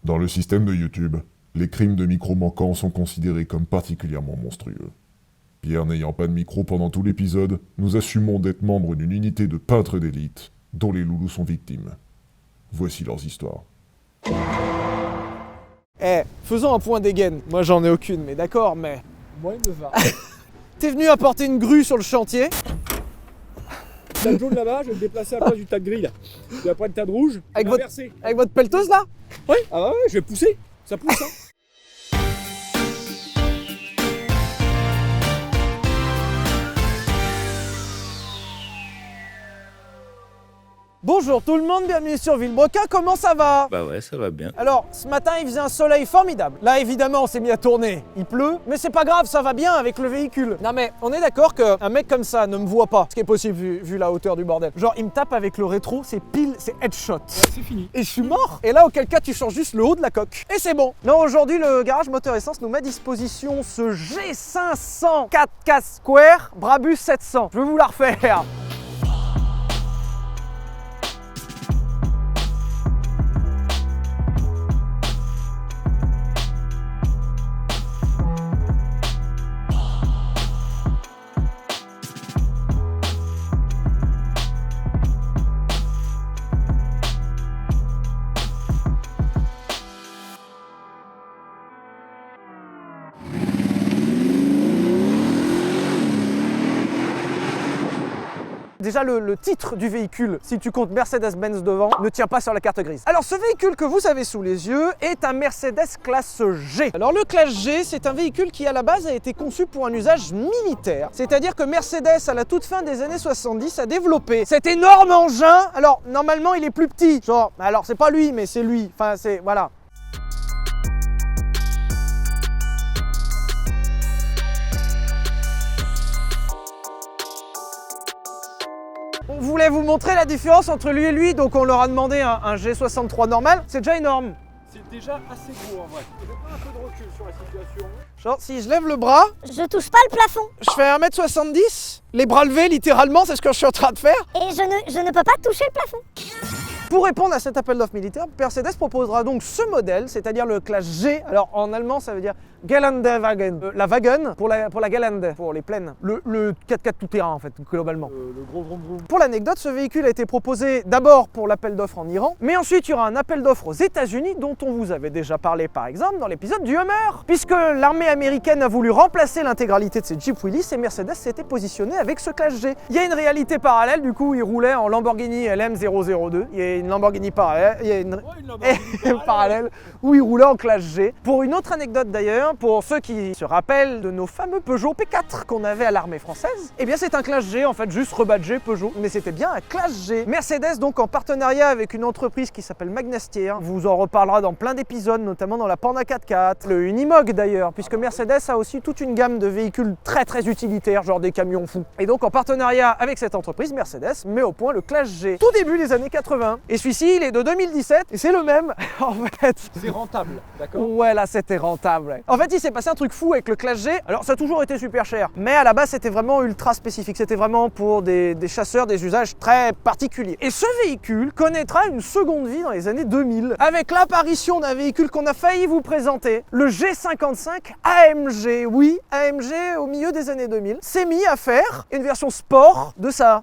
Dans le système de YouTube, les crimes de micro manquants sont considérés comme particulièrement monstrueux. Pierre n'ayant pas de micro pendant tout l'épisode, nous assumons d'être membres d'une unité de peintres d'élite, dont les loulous sont victimes. Voici leurs histoires. Faisons un point dégaine. Moi j'en ai aucune, mais d'accord, mais... Moi, il me va. T'es venu apporter une grue sur le chantier. Le tas de jaune là-bas, je vais le déplacer à la place du tas de gris là. Puis après le tas de rouge, Avec je vais votre- inverser. Avec votre pelleteuse là? Ouais, ah ouais, je vais pousser. Ça pousse, hein. Bonjour tout le monde, bienvenue sur Villebrequin, comment ça va? Bah ouais, ça va bien. Alors, ce matin il faisait un soleil formidable. Là évidemment on s'est mis à tourner, il pleut, mais c'est pas grave, ça va bien avec le véhicule. Non mais on est d'accord qu'un mec comme ça ne me voit pas, ce qui est possible vu la hauteur du bordel. Genre il me tape avec le rétro, c'est pile, c'est headshot. Ouais, c'est fini. Et je suis mort. Et là, auquel cas, tu changes juste le haut de la coque. Et c'est bon. Non, aujourd'hui, le garage moteur essence nous met à disposition ce G500 4K Square Brabus 700. Je vais vous la refaire. Déjà, le titre du véhicule, si tu comptes Mercedes-Benz devant, ne tient pas sur la carte grise. Alors, ce véhicule que vous avez sous les yeux est un Mercedes classe G. Alors, le classe G, c'est un véhicule qui, à la base, a été conçu pour un usage militaire. C'est-à-dire que Mercedes, à la toute fin des années 70, a développé cet énorme engin. Alors, normalement, il est plus petit. Genre, alors, c'est pas lui, mais c'est lui. Enfin, c'est... Voilà. On voulait vous montrer la différence entre lui et lui, donc on leur a demandé un G63 normal. C'est déjà énorme. C'est déjà assez gros en vrai. Je vais prendre un peu de recul sur la situation. Genre, si je lève le bras, Je touche pas le plafond je fais 1m70, les bras levés littéralement, c'est ce que je suis en train de faire. et je ne peux pas toucher le plafond. Pour répondre à cet appel d'offres militaire, Mercedes proposera donc ce modèle, c'est-à-dire le classe G. Alors en allemand, ça veut dire Geländewagen. La wagon pour la Gelände, pour les plaines. Le 4x4 tout-terrain en fait, globalement. Le gros vroom vroom. Pour l'anecdote, ce véhicule a été proposé d'abord pour l'appel d'offres en Iran, mais ensuite il y aura un appel d'offres aux États-Unis dont on vous avait déjà parlé par exemple dans l'épisode du Hummer. Puisque l'armée américaine a voulu remplacer l'intégralité de ses Jeep Willys et Mercedes s'était positionné avec ce classe G. Il y a une réalité parallèle, du coup il roulait en Lamborghini LM002. Il y a une Lamborghini parallèle, il y a une Ouais, une Lamborghini parallèle où il roulait en classe G. Pour une autre anecdote d'ailleurs, pour ceux qui se rappellent de nos fameux Peugeot P4 qu'on avait à l'armée française, eh bien c'est un classe G en fait, juste rebadgé Peugeot, mais c'était bien un classe G. Mercedes donc en partenariat avec une entreprise qui s'appelle Magnestier, vous en reparlera dans plein d'épisodes, notamment dans la Panda 4x4, le Unimog d'ailleurs, puisque Mercedes a aussi toute une gamme de véhicules très utilitaires, genre des camions fous. Et donc en partenariat avec cette entreprise, Mercedes met au point le classe G, tout début des années 80. Et celui-ci il est de 2017 et c'est le même en fait. C'est rentable, d'accord? Ouais, là c'était rentable. Ouais. En fait, il s'est passé un truc fou avec le classe G. Alors, ça a toujours été super cher, mais à la base, c'était vraiment ultra spécifique. C'était vraiment pour des chasseurs, des usages très particuliers. Et ce véhicule connaîtra une seconde vie dans les années 2000, avec l'apparition d'un véhicule qu'on a failli vous présenter, le G55 AMG. Oui, AMG au milieu des années 2000 s'est mis à faire une version sport de ça.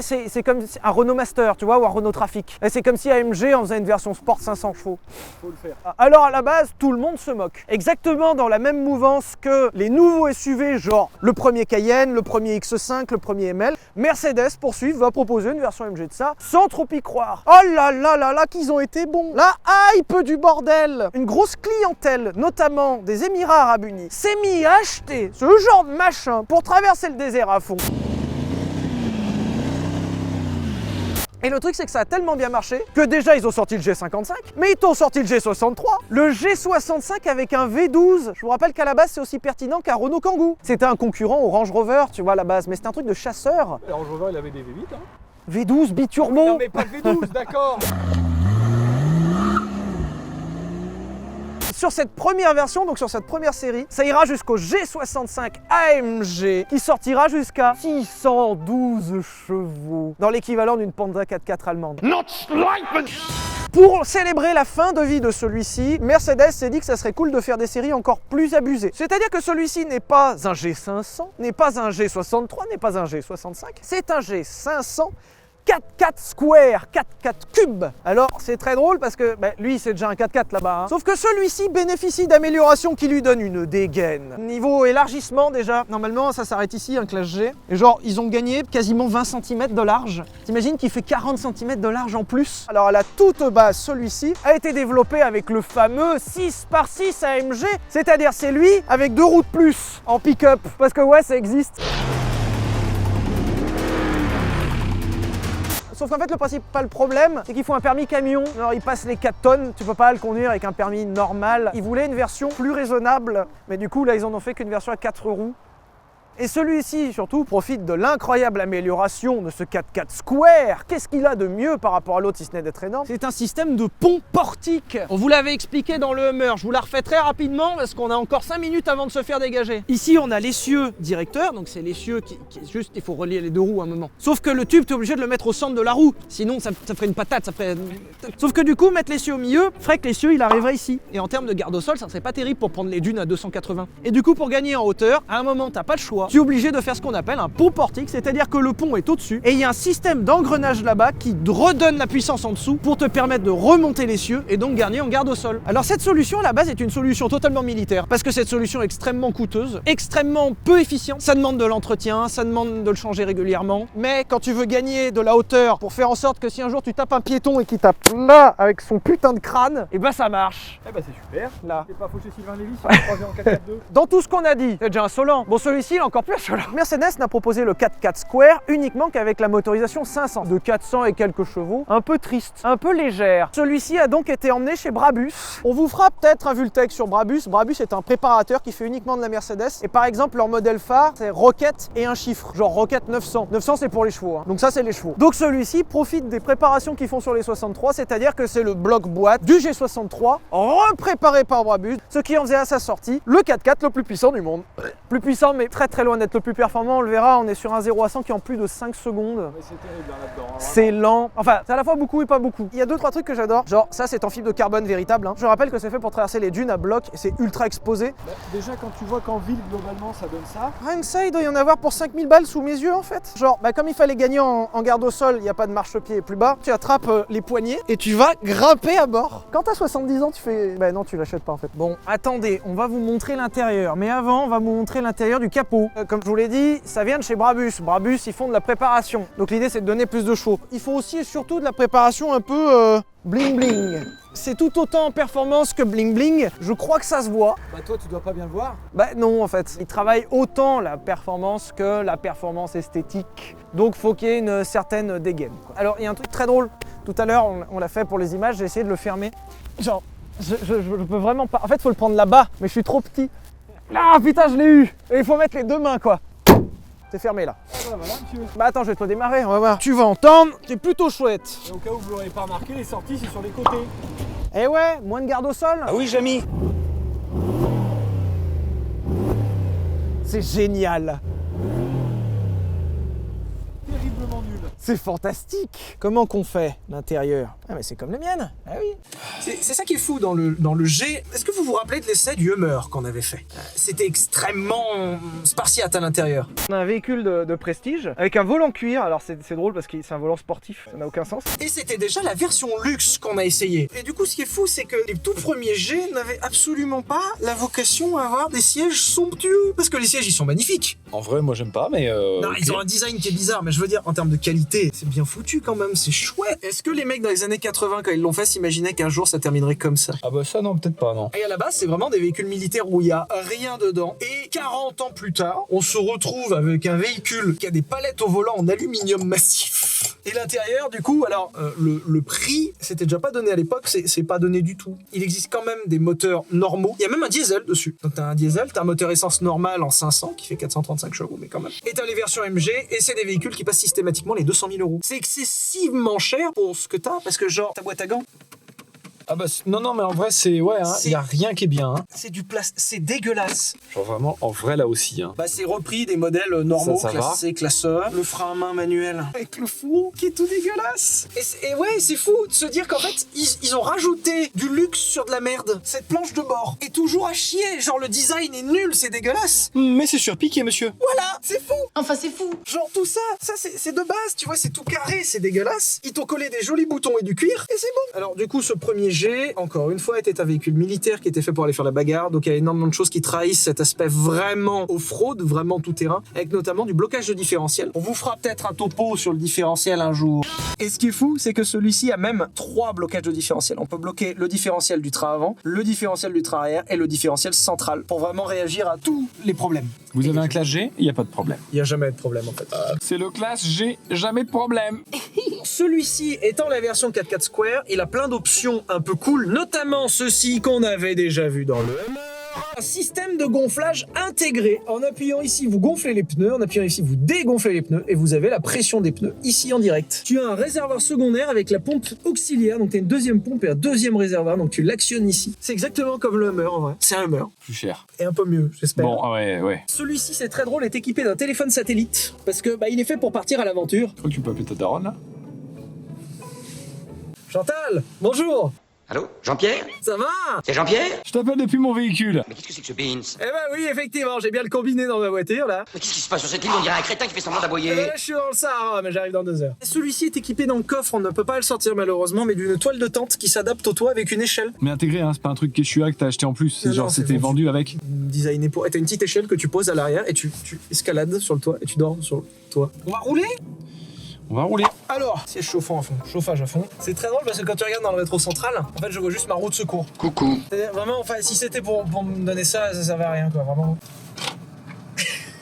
C'est comme un Renault Master, tu vois, ou un Renault Trafic. Et c'est comme si AMG en faisait une version sport 500 chevaux. Faut le faire. Alors à la base, tout le monde se moque. Exactement dans la même mouvance que les nouveaux SUV, genre le premier Cayenne, le premier X5, le premier ML, Mercedes poursuit, va proposer une version AMG de ça, sans trop y croire. Oh là là là là, qu'ils ont été bons. La hype du bordel. Une grosse clientèle, notamment des Émirats Arabes Unis, s'est mis à acheter ce genre de machin pour traverser le désert à fond. Et le truc c'est que ça a tellement bien marché que déjà ils ont sorti le G55, mais ils t'ont sorti le G63, le G65 avec un V12. Je vous rappelle qu'à la base c'est aussi pertinent qu'un Renault Kangoo. C'était un concurrent au Range Rover, tu vois à la base, mais c'était un truc de chasseur. Le Range Rover, il avait des V8, hein. V12 biturbo. Non mais pas le V12, d'accord. sur cette première version, donc sur cette première série, ça ira jusqu'au G65 AMG qui sortira jusqu'à 612 chevaux dans l'équivalent d'une Panda 4x4 allemande. Pour célébrer la fin de vie de celui-ci, Mercedes s'est dit que ça serait cool de faire des séries encore plus abusées. C'est-à-dire que celui-ci n'est pas un G500, n'est pas un G63, n'est pas un G65, c'est un G500 4x4 square, 4x4 cube. Alors c'est très drôle parce que lui c'est déjà un 4x4 là-bas. Sauf que celui-ci bénéficie d'améliorations qui lui donnent une dégaine. Niveau élargissement déjà, normalement ça s'arrête ici, un classe G. Et genre ils ont gagné quasiment 20 cm de large. T'imagines qu'il fait 40 cm de large en plus. Alors à la toute base, celui-ci a été développé avec le fameux 6x6 AMG. C'est-à-dire c'est lui avec 2 roues de plus en pick-up. Parce que ouais ça existe. Sauf qu'en fait, le principal problème, c'est qu'il faut un permis camion. Alors, il passe les 4 tonnes, tu peux pas le conduire avec un permis normal. Ils voulaient une version plus raisonnable, mais du coup, là, ils en ont fait qu'une version à 4 roues. Et celui-ci, surtout, profite de l'incroyable amélioration de ce 4x4 Square. Qu'est-ce qu'il a de mieux par rapport à l'autre, si ce n'est d'être énorme? C'est un système de pont portique. On vous l'avait expliqué dans le Hummer, je vous la refais très rapidement parce qu'on a encore 5 minutes avant de se faire dégager. Ici, on a l'essieu directeur, donc c'est l'essieu qui est juste, il faut relier les deux roues à un moment. Sauf que le tube, tu es obligé de le mettre au centre de la roue, sinon ça ferait une patate, ça ferait... Sauf que du coup, mettre l'essieu au milieu ferait que l'essieu, il arriverait ici. Et en termes de garde au sol, ça serait pas terrible pour prendre les dunes à 280. Et du coup, pour gagner en hauteur, à un moment, t'as pas le choix. Tu es obligé de faire ce qu'on appelle un pont portique, c'est-à-dire que le pont est au-dessus et il y a un système d'engrenage là-bas qui redonne la puissance en dessous pour te permettre de remonter les cieux et donc gagner en garde au sol. Alors cette solution à la base est une solution totalement militaire parce que cette solution est extrêmement coûteuse, extrêmement peu efficiente, ça demande de l'entretien, ça demande de le changer régulièrement, mais quand tu veux gagner de la hauteur pour faire en sorte que si un jour tu tapes un piéton et qu'il tape là avec son putain de crâne, et ben ça marche. Eh bah c'est super. Là. T'es pas fauché Sylvain Lévy sur le 3 en 4x4-2. Dans tout ce qu'on a dit, c'est déjà insolent. Bon, celui-ci, il est encore plus insolent. Mercedes n'a proposé le 4x4 Square uniquement qu'avec la motorisation 500, de 400 et quelques chevaux, un peu triste, un peu légère. Celui-ci a donc été emmené chez Brabus. On vous fera peut-être un Vultec sur Brabus. Brabus est un préparateur qui fait uniquement de la Mercedes. Et par exemple, leur modèle phare, c'est Rocket et un chiffre, genre Rocket 900. 900, c'est pour les chevaux, hein. Donc ça, c'est les chevaux. Donc celui-ci profite des préparations qu'ils font sur les 63, c'est-à-dire que c'est le bloc boîte du G63, repréparé par Brabus, ce qui en faisait à sa sortie le 4x4 le plus puissant du monde. Plus puissant, mais très très loin d'être le plus performant. On le verra, on est sur un 0 à 100 qui est en plus de 5 secondes. Mais c'est terrible là-dedans. Hein, c'est lent. Enfin, c'est à la fois beaucoup et pas beaucoup. Il y a 2-3 trucs que j'adore. Genre, ça c'est en fibre de carbone véritable. Hein. Je rappelle que c'est fait pour traverser les dunes à bloc et c'est ultra exposé. Bah, déjà, quand tu vois qu'en ville, globalement, ça donne ça. Rien que ça, il doit y en avoir pour 5000 balles sous mes yeux en fait. Genre, comme il fallait gagner en garde au sol, il n'y a pas de marchepied plus bas. Tu attrapes les poignées et tu vas grimper à bord. Quand t'as 70 ans, tu fais... Bah non, tu l'achètes pas en fait. Bon, attendez, on va vous montrer l'intérieur. Mais avant, on va vous montrer l'intérieur du capot. Comme je vous l'ai dit, ça vient de chez Brabus. Brabus, ils font de la préparation. Donc l'idée, c'est de donner plus de chevaux. Il faut aussi et surtout de la préparation un peu bling bling. C'est tout autant en performance que bling bling. Je crois que ça se voit. Bah toi, tu dois pas bien le voir. Bah non, en fait. Ils travaillent autant la performance que la performance esthétique. Donc faut qu'il y ait une certaine dégaine, quoi. Alors, il y a un truc très drôle. Tout à l'heure, on l'a fait pour les images. J'ai essayé de le fermer. Genre, je peux vraiment pas... En fait, faut le prendre là-bas. Mais je suis trop petit. Ah putain, je l'ai eu. Et il faut mettre les deux mains, quoi. C'est fermé là. Ah bah voilà, monsieur. Bah attends, je vais te le démarrer, on va voir. Tu vas entendre, c'est plutôt chouette. Et au cas où vous l'aurez pas remarqué, les sorties c'est sur les côtés. Eh ouais, moins de garde au sol. Ah oui, Jamy. C'est génial. Terriblement nul. C'est fantastique. Comment qu'on fait l'intérieur? Ah mais c'est comme les miennes. Ah oui. C'est ça qui est fou dans le G. Est-ce que vous vous rappelez de l'essai du Hummer qu'on avait fait? C'était extrêmement spartiate à l'intérieur. On a un véhicule de prestige avec un volant cuir. Alors c'est drôle parce que c'est un volant sportif, ça n'a aucun sens. Et c'était déjà la version luxe qu'on a essayé. Et du coup, ce qui est fou, c'est que les tout premiers G n'avaient absolument pas la vocation à avoir des sièges somptueux. Parce que les sièges, ils sont magnifiques. En vrai, moi j'aime pas, mais Non, ils ont un design qui est bizarre, mais je veux dire, en termes de qualité, c'est bien foutu quand même, c'est chouette. Est-ce que les mecs dans les années 80, quand ils l'ont fait, s'imaginaient qu'un jour ça terminerait comme ça? Ah bah ça non, peut-être pas, non. Et à la base, c'est vraiment des véhicules militaires où il y a rien dedans. Et 40 ans plus tard, on se retrouve avec un véhicule qui a des palettes au volant en aluminium massif. Et l'intérieur, du coup, alors, le prix, c'était déjà pas donné à l'époque, c'est pas donné du tout. Il existe quand même des moteurs normaux. Il y a même un diesel dessus. Donc t'as un diesel, t'as un moteur essence normal en 500 qui fait 435 chevaux, mais quand même. Et t'as les versions MG, et c'est des véhicules qui passent systématiquement les 200 000 €. C'est excessivement cher pour ce que t'as, parce que genre, ta boîte à gants, Ah bah non, mais en vrai, c'est... Ouais, hein, y a rien qui est bien. Hein. C'est du plastique, c'est dégueulasse. Genre vraiment, en vrai, là aussi. Hein. Bah c'est repris des modèles normaux, Ça classe va. C, classe E, le frein à main manuel avec le four qui est tout dégueulasse. Et ouais, c'est fou de se dire qu'en fait, ils ont rajouté du luxe sur de la merde. Cette planche de bord est toujours à chier, genre le design est nul, c'est dégueulasse. Mais c'est surpiqué, monsieur. Voilà, c'est fou. Enfin, c'est fou. Genre tout ça c'est de base, tu vois, c'est tout carré, c'est dégueulasse. Ils t'ont collé des jolis boutons et du cuir, et c'est bon. Alors du coup, ce premier jet, encore une fois, était un véhicule militaire qui était fait pour aller faire la bagarre, donc il y a énormément de choses qui trahissent cet aspect vraiment off-road, vraiment tout terrain, avec notamment du blocage de différentiel. On vous fera peut-être un topo sur le différentiel un jour. Et ce qui est fou, c'est que celui-ci a même 3 blocages de différentiel. On peut bloquer le différentiel du train avant, le différentiel du train arrière et le différentiel central, pour vraiment réagir à tous les problèmes. Vous avez un classe G, il n'y a pas de problème. Il n'y a jamais de problème en fait. C'est le classe G, jamais de problème. Celui-ci étant la version 4x4 Square, il a plein d'options un peu cool, notamment ceci qu'on avait déjà vu dans le Hummer. Un système de gonflage intégré. En appuyant ici, vous gonflez les pneus. En appuyant ici, vous dégonflez les pneus. Et vous avez la pression des pneus ici en direct. Tu as un réservoir secondaire avec la pompe auxiliaire. Donc tu as une deuxième pompe et un deuxième réservoir. Donc tu l'actionnes ici. C'est exactement comme le Hummer en vrai. C'est un Hummer. Plus cher. Et un peu mieux, j'espère. Bon, ah ouais. Celui-ci, c'est très drôle, est équipé d'un téléphone satellite. Parce que il est fait pour partir à l'aventure. Je crois que tu peux appeler ta daronne, là. Chantal, bonjour. Allô, Jean-Pierre? Ça va? C'est Jean-Pierre? Je t'appelle depuis mon véhicule. Mais qu'est-ce que c'est que ce Beans? Eh ben oui, effectivement, j'ai bien le combiné dans ma voiture là. Mais qu'est-ce qui se passe sur cette île? On dirait un crétin qui fait semblant d'aboyer. Eh ben là, je suis dans le Sahara, mais j'arrive dans 2 heures. Celui-ci est équipé dans le coffre, on ne peut pas le sortir malheureusement, mais d'une toile de tente qui s'adapte au toit avec une échelle. Mais intégré, hein, c'est pas un truc Quechua que t'as acheté en plus. C'est Non, genre, non, c'est c'était vendu. vendu avec. Designé pour. Et t'as une petite échelle que tu poses à l'arrière et tu escalades sur le toit et tu dors sur le toit. On va rouler? On va rouler. Alors, siège chauffant à fond, chauffage à fond. C'est très drôle parce que quand tu regardes dans le rétro central, en fait, je vois juste ma roue de secours. Coucou. C'est-à-dire, vraiment, enfin, si c'était pour me donner ça servait à rien, quoi, vraiment.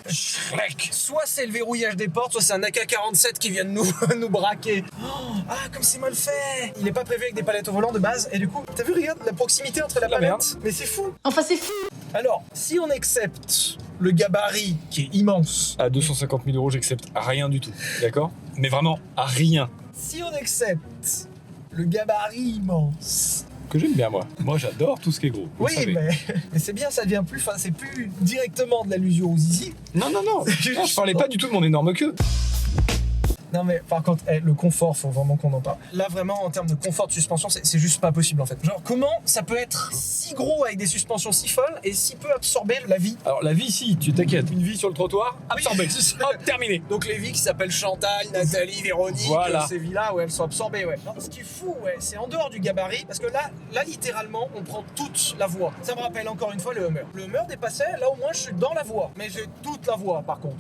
Shrek. Soit c'est le verrouillage des portes, soit c'est un AK-47 qui vient de nous braquer. Oh, ah, comme c'est mal fait. Il est pas prévu avec des palettes au volant de base, et du coup, t'as vu, regarde, la proximité entre la La palette. merde. Mais c'est fou. Enfin, c'est fou. Alors, si on accepte le gabarit qui est immense, À 250 000 euros, j'accepte rien du tout. D'accord? Mais vraiment, à rien. si on accepte le gabarit immense, Que j'aime bien, moi. Moi, j'adore tout ce qui est gros. Vous oui, savez. mais c'est bien, ça devient plus, enfin, c'est plus directement de l'allusion aux zizi. Non. Non, je parlais pas du tout de mon énorme queue. Non mais par contre, le confort, faut vraiment qu'on en parle. Là vraiment en termes de confort de suspension, c'est juste pas possible en fait. Genre comment ça peut être si gros avec des suspensions si folles et si peu absorber la vie? Alors, la vie, si, tu t'inquiètes. Une vie sur le trottoir, absorbée. Hop, terminé. Donc les vies qui s'appellent Chantal, Nathalie, Véronique, Voilà. ces vies-là, ouais, elles sont absorbées, ouais. Non, ce qui est fou, ouais, c'est en dehors du gabarit, parce que là littéralement, on prend toute la voie. Ça me rappelle encore une fois le Hummer. Le Hummer dépassait, là au moins je suis dans la voie, mais j'ai toute la voie par contre.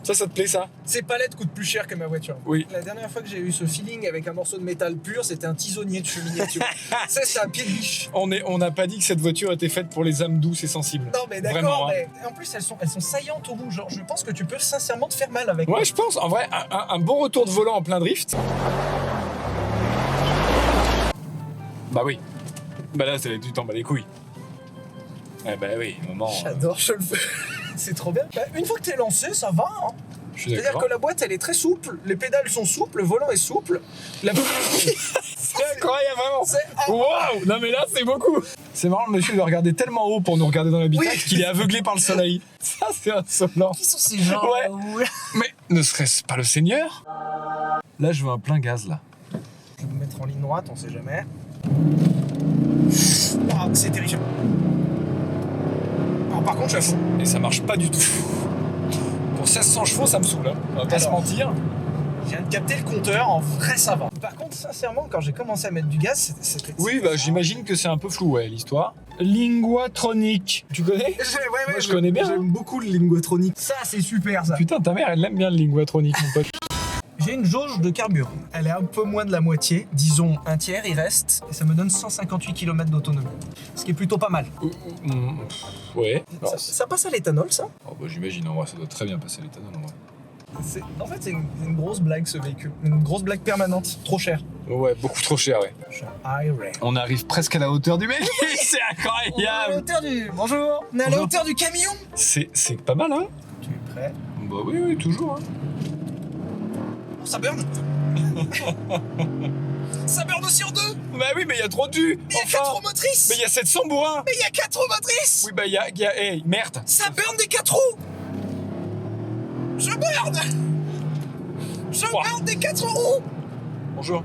Ça te plaît, ça? Ces palettes coûtent plus cher que ma voiture. Oui. La dernière fois que j'ai eu ce feeling avec un morceau de métal pur, c'était un tisonnier de cheminée. Tu vois. Ça, c'est un pied de biche. On n'a pas dit que cette voiture était faite pour les âmes douces et sensibles. Non, mais Vraiment, d'accord, hein. mais en plus, elles sont saillantes au bout. Genre, je pense que tu peux sincèrement te faire mal avec. Ouais, je pense. En vrai, un bon retour de volant en plein drift. Bah oui. Bah là, tu t'en bats les couilles. Eh bah oui, au moment. J'adore, je le fais. C'est trop bien. Bah, une fois que t'es lancé, ça va. Hein. Je suis C'est-à-dire d'accord. que la boîte, elle est très souple. Les pédales sont souples, le volant est souple. La... C'est incroyable, vraiment. C'est- Waouh! Non mais là, c'est beaucoup. C'est marrant, le monsieur doit regarder tellement haut pour nous regarder dans l'habitacle Oui. qu'il est aveuglé par le soleil. Ça, c'est insolent. Qui sont ces gens Ouais. Mais ne serait-ce pas le Seigneur? Là, je veux un plein gaz, là. Je vais me mettre en ligne droite, on sait jamais. Ah, c'est terrifiant. Alors, par contre, je suis à fond. Et ça marche pas du tout. Pour 1600 chevaux, ça me saoule. Hein. On va pas se Alors. mentir. Je viens de capter le compteur, en vrai ça va. Par contre, sincèrement, quand j'ai commencé à mettre du gaz, c'était... Oui, bah j'imagine que c'est un peu flou, ouais, l'histoire. Linguatronic. Tu connais? Ouais, Moi, je connais bien, J'aime beaucoup le linguatronique. Ça, c'est super, ça. Putain, ta mère, elle l'aime bien le linguatronic, mon pote. J'ai une jauge de carburant. Elle est un peu moins de la moitié, disons un tiers, il reste, et ça me donne 158 km d'autonomie. Ce qui est plutôt pas mal. Ouais. Alors, Ça passe à l'éthanol, ça? oh, bah, j'imagine, en vrai, ça doit très bien passer l'éthanol, en vrai. En fait, c'est une grosse blague, ce véhicule. Une grosse blague permanente. Trop cher. Ouais, beaucoup trop cher, ouais. Iray. On arrive presque à la hauteur du mec. C'est On est à la incroyable. hauteur du... Bonjour. On est à la Bonjour. hauteur du camion. C'est pas mal, hein? Tu es prêt? Bah oui, toujours, hein. Oh, ça burn. Ça burn aussi en 2. Bah oui, mais il y a trop de jus. Il y a 4 roues motrices. Mais il y a 700 bourrins. Mais il y a 4 roues motrices. Oui, bah il y a... Hey, merde. Ça burn des 4 roues. Je burn. Je Ouah. burn des 4 roues. Bonjour.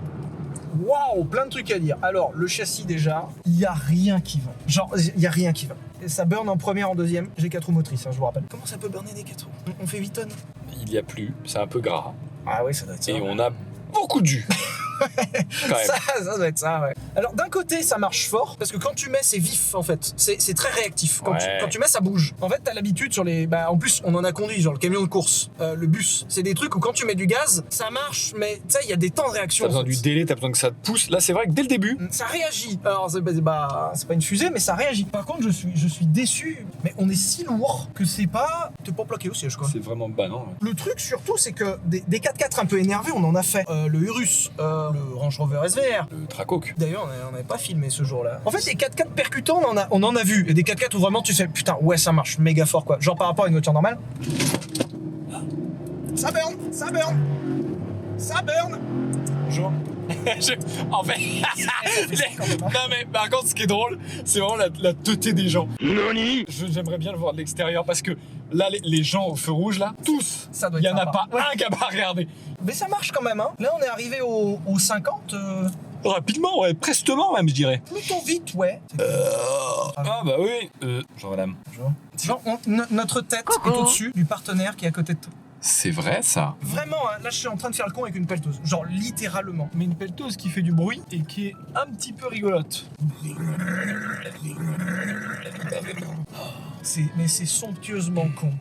Waouh, plein de trucs à dire. Alors, le châssis déjà, il y a rien qui va. Genre, il y a rien qui va. Et ça burn en première, en deuxième. J'ai 4 roues motrices, hein, je vous rappelle. Comment ça peut burner des 4 roues? On fait 8 tonnes. Il y a plus, c'est un peu gras. Ah oui, ça doit être ça. Et on a beaucoup de jus. Quand même. Ça doit être ça, ouais. Alors d'un côté ça marche fort parce que quand tu mets c'est vif en fait, c'est très réactif. Quand, Ouais. quand tu mets ça bouge. En fait t'as l'habitude sur les, en plus on en a conduit genre le camion de course, le bus. C'est des trucs où quand tu mets du gaz ça marche, mais tu sais il y a des temps de réaction. T'as besoin en fait. du délai, t'as besoin que ça te pousse. Là, c'est vrai que dès le début, Ça réagit. Alors c'est pas une fusée mais ça réagit. Par contre je suis déçu. Mais on est si lourd que c'est pas, t'es pas plaqué au siège quoi. c'est vraiment banal. Ouais. Le truc surtout c'est que des 4x4 un peu énervés on en a fait. Le Urus, le Range Rover SVR. Le Tracoque. D'ailleurs, on n'avait pas filmé ce jour-là. En fait, les 4x4 percutants, on en a vu. Et des 4x4 où vraiment tu sais, putain, ouais, ça marche méga fort quoi. Genre par rapport à une voiture normale. Ça burn, ça burn, ça burn. Bonjour. En fait, non mais par contre, ce qui est drôle, c'est vraiment la teuté des gens. J'aimerais bien le voir de l'extérieur parce que là, les gens au feu rouge, là, tous, Ça doit il être n'y en a sympa. pas un qui a pas regardé. Mais ça marche quand même, hein. Là, on est arrivé au 50. Rapidement, ouais, prestement même, je dirais. Plutôt vite, ouais. Ah bah oui. Bonjour madame. Genre, notre tête est au-dessus du partenaire qui est à côté de toi. C'est vrai ça. Vraiment, hein, là, je suis en train de faire le con avec une pelleteuse. Genre, littéralement. Mais une pelleteuse qui fait du bruit et qui est un petit peu rigolote. Mais c'est somptueusement con.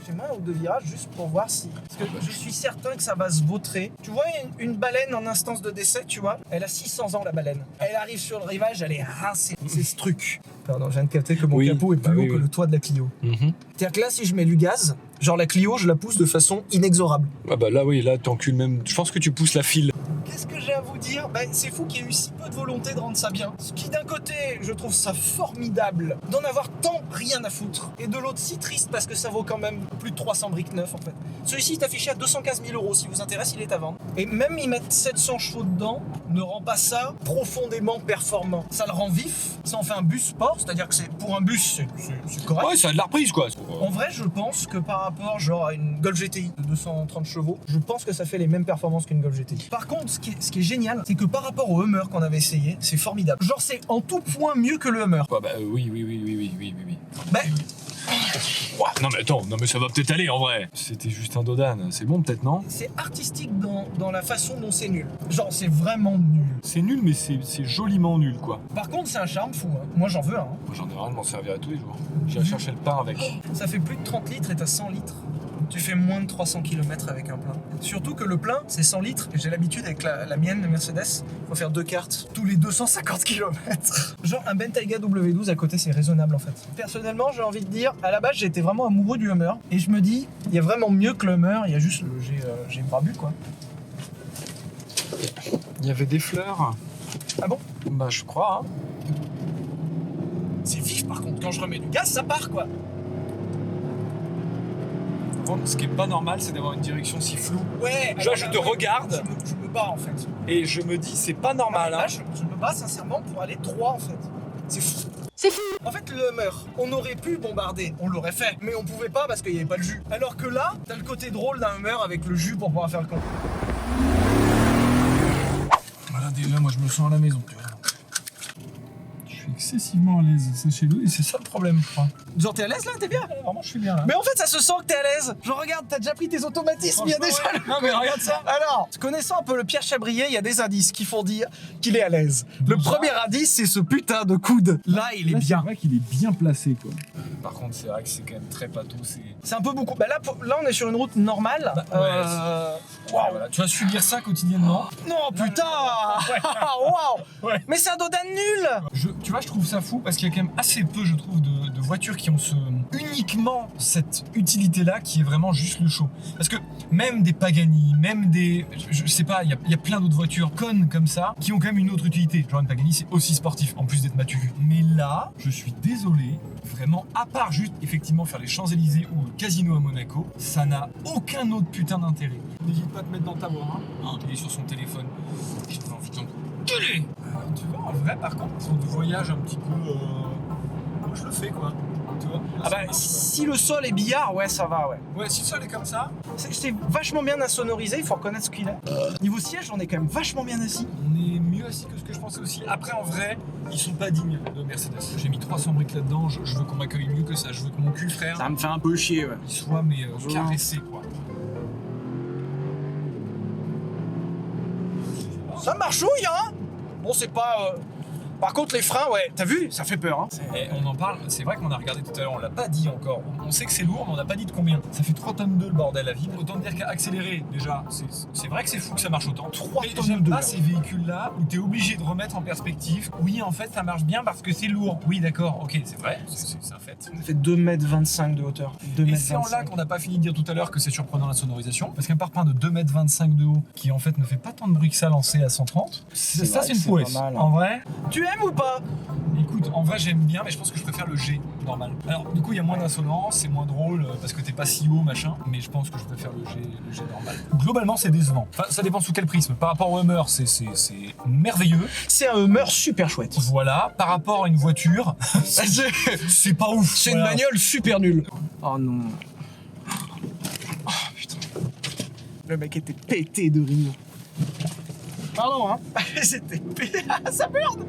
Fais-moi un ou deux virages juste pour voir si... Parce que je suis certain que ça va se vautrer. Tu vois une baleine en instance de décès, tu vois? Elle a 600 ans, la baleine. Elle arrive sur le rivage, elle est rincée. C'est ce truc. Pardon, je viens de capter que mon Oui, capot est plus bah haut oui, que oui. le toit de la Clio. C'est-à-dire que là, si je mets du gaz, genre la Clio, je la pousse de façon inexorable. Ah bah là oui, là t'encules même. Je pense que tu pousses la file. Qu'est-ce que j'ai à vous dire? C'est fou qu'il y ait eu si peu de volonté de rendre ça bien. Ce qui d'un côté, je trouve ça formidable d'en avoir tant rien à foutre. Et de l'autre, si triste parce que ça vaut quand même plus de 300 briques neufs en fait. Celui-ci est affiché à 215 000 €. Si vous intéresse, il est à vendre. Et même y mettre 700 chevaux dedans ne rend pas ça profondément performant. Ça le rend vif, ça en fait un bus sport, c'est-à-dire que pour un bus, c'est correct. Ouais, ça a de la reprise quoi. En vrai, je pense que par rapport genre à une Golf GTI de 230 chevaux, je pense que ça fait les mêmes performances qu'une Golf GTI. Par contre, ce qui est génial, c'est que par rapport au Hummer qu'on avait essayé, c'est formidable. Genre, c'est en tout point mieux que le Hummer. Ah bah oui. Bah, Ouah, non mais attends, non mais ça va peut-être aller en vrai. C'était juste un dodane, c'est bon peut-être non? c'est artistique dans la façon dont c'est nul. Genre, c'est vraiment nul. C'est nul mais c'est joliment nul quoi. Par contre, c'est un charme fou. Hein. Moi, j'en veux un. Hein. Moi j'en ai rien de m'en servir tous les jours. J'irai chercher le pain avec. Ça fait plus de 30 litres et t'as 100 litres. Tu fais moins de 300 km avec un plein. Surtout que le plein, c'est 100 litres. Et j'ai l'habitude avec la mienne, la Mercedes, faut faire 2 cartes tous les 250 km. Genre un Bentayga W12 à côté, c'est raisonnable en fait. Personnellement, j'ai envie de dire, à la base, j'étais vraiment amoureux du Hummer. Et je me dis, il y a vraiment mieux que le Hummer, il y a juste le j'ai Brabus quoi. Il y avait des fleurs. Ah bon? Bah je crois hein. C'est vif par contre, quand je remets du gaz, ça part quoi. Ce qui est pas normal, c'est d'avoir une direction si floue. Ouais. Genre, je te regarde. Je me bats en fait. Et je me dis, c'est pas normal Là, hein. je me bats sincèrement pour aller droit en fait. C'est fou. C'est fou. En fait, le Hummer, on aurait pu bombarder, on l'aurait fait, mais on pouvait pas parce qu'il n'y avait pas le jus. Alors que là, t'as le côté drôle d'un Hummer avec le jus pour pouvoir faire le con. Voilà, déjà, moi je me sens à la maison, tu vois. Je suis excessivement à l'aise, ça chez nous, et c'est ça le problème, je crois. Genre, t'es à l'aise là? T'es bien? Vraiment, je suis bien là. Mais en fait, ça se sent que t'es à l'aise. Genre, regarde, t'as déjà pris tes automatismes, il y a déjà Franchement, le... Non, mais regarde ça. Alors, connaissant un peu le Pierre Chabrier, il y a des indices qui font dire qu'il est à l'aise. Le premier indice, c'est ce putain de coude. Là, il est bien. C'est vrai qu'il est bien placé, quoi. Par contre, c'est vrai que c'est quand même très pâteau, c'est... C'est un peu beaucoup. Bah là, là, on est sur une route normale. Waouh, voilà. Tu vas subir ça quotidiennement. Non, putain. Waouh. Ouais. Mais c'est un dodan nul. Tu vois, je trouve ça fou parce qu'il y a quand même assez peu, je trouve, de voitures qui ont uniquement cette utilité-là qui est vraiment juste le show. Parce que même des Pagani, même des... Je sais pas, il y a plein d'autres voitures connes comme ça qui ont quand même une autre utilité. Genre une Pagani, c'est aussi sportif, en plus d'être matu. Mais là, je suis désolé, vraiment, à part juste effectivement faire les Champs-Élysées ou le casino à Monaco, ça n'a aucun autre putain d'intérêt. N'hésite pas à te mettre dans ta voie, hein. Il est sur son téléphone. J'ai envie de l'engueuler. Tu vois, en vrai, par contre, si on te voyage un petit peu... Moi, je le fais, quoi. Tu vois. Ah bah, si le sol est billard, ouais, ça va, ouais. Ouais, si le sol est comme ça, C'est vachement bien insonorisé, il faut reconnaître ce qu'il a. Niveau siège, on est quand même vachement bien assis. on est mieux assis que ce que je pensais aussi. Après, en vrai, ils sont pas dignes de Mercedes. J'ai mis 300 briques là-dedans, je veux qu'on m'accueille mieux que ça. Je veux que mon cul, frère, Ça me fait un peu chier, ouais. il soit mais caressé, quoi. Ça marchouille, hein. Bon, c'est pas... Par contre, les freins, ouais, t'as vu, ça fait peur, hein. Et on en parle, c'est vrai qu'on a regardé tout à l'heure, on l'a pas dit encore. On sait que c'est lourd, mais on n'a pas dit de combien. Ça fait 3 tonnes 2 le bordel à vivre. Autant dire qu'à accélérer, déjà, c'est vrai que c'est fou que ça marche autant. 3 tonnes j'aime pas ces véhicules-là où t'es obligé de remettre en perspective. Oui, en fait, ça marche bien parce que c'est lourd. Oui, d'accord, ok, c'est vrai, c'est un fait. Ça fait 2,25 m de hauteur. Et c'est en là qu'on n'a pas fini de dire tout à l'heure que c'est surprenant la sonorisation, parce qu'un parpaing de 2,25 m de haut, qui en fait ne fait pas tant de bruit que ça lancé à 130, c'est vrai, une c'est prouesse. pas mal, hein. En vrai, Tu aimes ou pas? écoute, en vrai j'aime bien, mais je pense que je préfère le G normal. Alors du coup il y a moins d'insolence, c'est moins drôle parce que t'es pas si haut machin, mais je pense que je préfère le G normal. Globalement c'est décevant. Enfin ça dépend sous quel prisme. Par rapport au Hummer c'est merveilleux. C'est un Hummer super chouette. Voilà. Par rapport à une voiture, c'est pas ouf. C'est Voilà. une bagnole super nulle. Oh non. Oh putain. Le mec était pété de rire. Pardon, hein. C'était pété. Ça merde.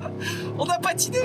On a patiné.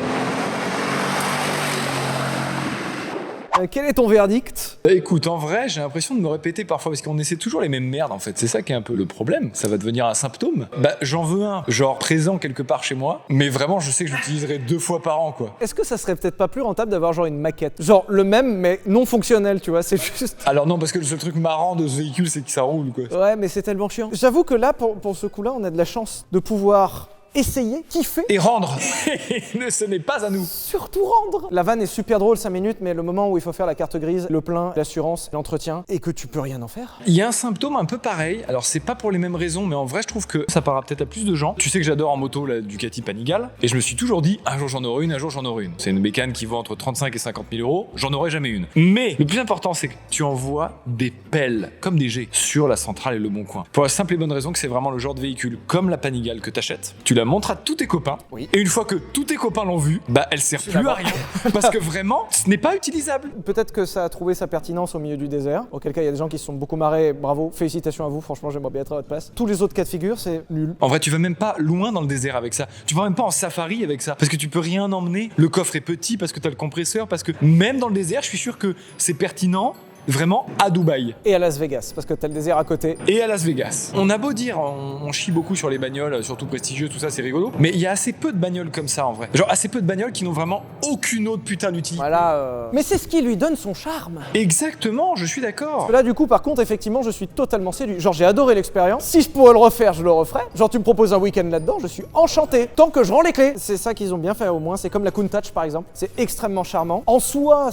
Quel est ton verdict? Écoute, en vrai, j'ai l'impression de me répéter parfois parce qu'on essaie toujours les mêmes merdes en fait. C'est ça qui est un peu le problème. Ça va devenir un symptôme. Bah, j'en veux un, genre présent quelque part chez moi, mais vraiment, je sais que je l'utiliserai 2 fois par an, quoi. Est-ce que ça serait peut-être pas plus rentable d'avoir genre une maquette? Genre le même mais non fonctionnel, tu vois, c'est juste... Alors non, parce que le seul truc marrant de ce véhicule, c'est que ça roule, quoi. Ouais, mais c'est tellement chiant. J'avoue que là, pour ce coup-là, on a de la chance de pouvoir essayer, kiffer, Et rendre. Ce n'est pas à nous. surtout rendre. La vanne est super drôle 5 minutes, mais le moment où il faut faire la carte grise, le plein, l'assurance, l'entretien, et que tu peux rien en faire. Il y a un symptôme un peu pareil. Alors c'est pas pour les mêmes raisons, mais en vrai, je trouve que ça parlera peut-être à plus de gens. Tu sais que j'adore en moto la Ducati Panigale, et je me suis toujours dit, un jour j'en aurai une, un jour j'en aurai une. C'est une bécane qui vaut entre 35 et 50 000 euros. J'en aurai jamais une. Mais le plus important, c'est que tu envoies des pelles, comme des jets, sur la centrale et le Bon Coin. Pour la simple et bonne raison que c'est vraiment le genre de véhicule, comme la Panigale que t'achètes. Tu la montres à tous tes copains, Oui. et une fois que tous tes copains l'ont vue, bah elle sert plus à rien. Parce que vraiment, ce n'est pas utilisable. Peut-être que ça a trouvé sa pertinence au milieu du désert, auquel cas il y a des gens qui se sont beaucoup marrés, bravo, félicitations à vous, franchement j'aimerais bien être à votre place. Tous les autres cas de figure, c'est nul. En vrai, tu vas même pas loin dans le désert avec ça. Tu vas même pas en safari avec ça. Parce que tu peux rien emmener. Le coffre est petit parce que t'as le compresseur. Parce que même dans le désert, je suis sûr que c'est pertinent vraiment à Dubaï Et à Las Vegas, parce que t'as le désert à côté. et à Las Vegas. On a beau dire, on chie beaucoup sur les bagnoles, surtout prestigieuses, tout ça, c'est rigolo. Mais il y a assez peu de bagnoles comme ça en vrai. Genre assez peu de bagnoles qui n'ont vraiment aucune autre putain d'utilité. Voilà. Mais c'est ce qui lui donne son charme. Exactement, je suis d'accord. Là, du coup, par contre, effectivement, je suis totalement séduit. Genre, j'ai adoré l'expérience. Si je pourrais le refaire, je le referais. Genre, tu me proposes un week-end là-dedans, je suis enchanté. Tant que je rends les clés. C'est ça qu'ils ont bien fait, au moins. C'est comme la Countach, par exemple. C'est extrêmement charmant. En soi,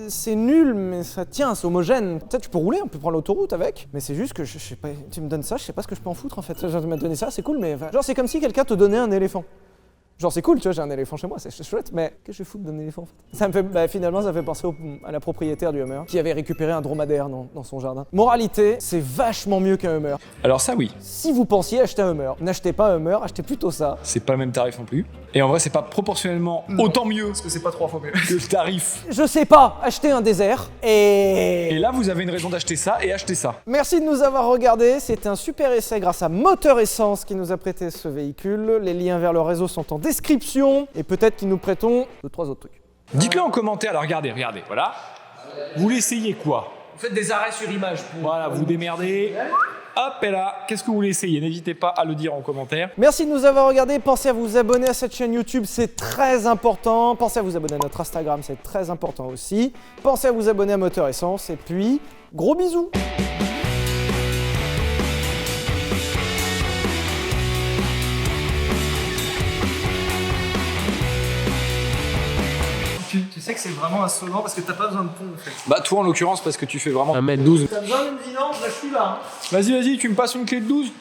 c'est nul, mais ça tient, c'est homogène. Tu sais, tu peux rouler, on peut prendre l'autoroute avec. Mais c'est juste que je sais pas. Tu me donnes ça, je sais pas ce que je peux en foutre en fait. Genre, tu m'as donné ça, c'est cool, mais enfin, genre, c'est comme si quelqu'un te donnait un éléphant. Genre c'est cool, tu vois, j'ai un éléphant chez moi, c'est chouette, mais qu'est-ce que je fous d'un éléphant en fait? Ça me fait, finalement, ça fait penser à la propriétaire du Hummer qui avait récupéré un dromadaire dans son jardin. Moralité, c'est vachement mieux qu'un Hummer. Alors ça oui, Si vous pensiez acheter un Hummer, n'achetez pas un Hummer, achetez plutôt ça. c'est pas le même tarif non plus. Et en vrai, c'est pas proportionnellement autant mieux Parce que c'est pas 3 fois mieux. que le tarif. Je sais pas, achetez un désert Et là, vous avez une raison d'acheter ça et acheter ça. Merci de nous avoir regardés, c'était un super essai grâce à Moteur Essence qui nous a prêté ce véhicule. Les liens vers le réseau sont en description et peut-être qu'ils nous prêteront 2-3 autres trucs. Dites-le en commentaire, alors regardez, voilà. Vous l'essayez quoi? Vous faites des arrêts sur image. Voilà, vous démerdez. Hop, et là, qu'est-ce que vous voulez essayer? N'hésitez pas à le dire en commentaire. Merci de nous avoir regardés, pensez à vous abonner à cette chaîne YouTube, c'est très important. Pensez à vous abonner à notre Instagram, c'est très important aussi. Pensez à vous abonner à Moteur Essence et puis, gros bisous. Tu sais que c'est vraiment assommant parce que t'as pas besoin de pont en fait. Bah toi en l'occurrence parce que tu fais vraiment 1m12. T'as besoin d'une vidange, là je suis là. Vas-y, tu me passes une clé de 12.